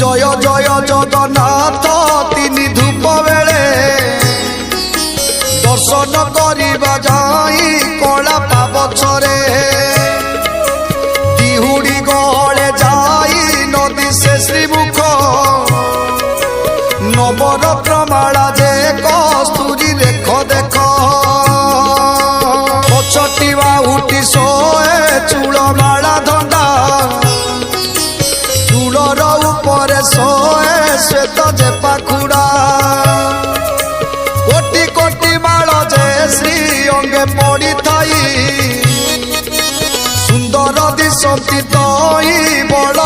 जय जय जगन्नाथ तीन धूप बेले दर्शन करिबा जाई कला पाबछरे दिहुड़ी गले जाई नदी से श्रीमुख नबर प्रमाणा जे कस्तूरी देख देख पछटिवा उठी सोए चूल माला धंदा चूलर ऊपर सोए श्वेत जे पाखुड़ा कोटि कोटि माल जे श्री अंगे पड़ी थाई सुंदर दिशती तई बड़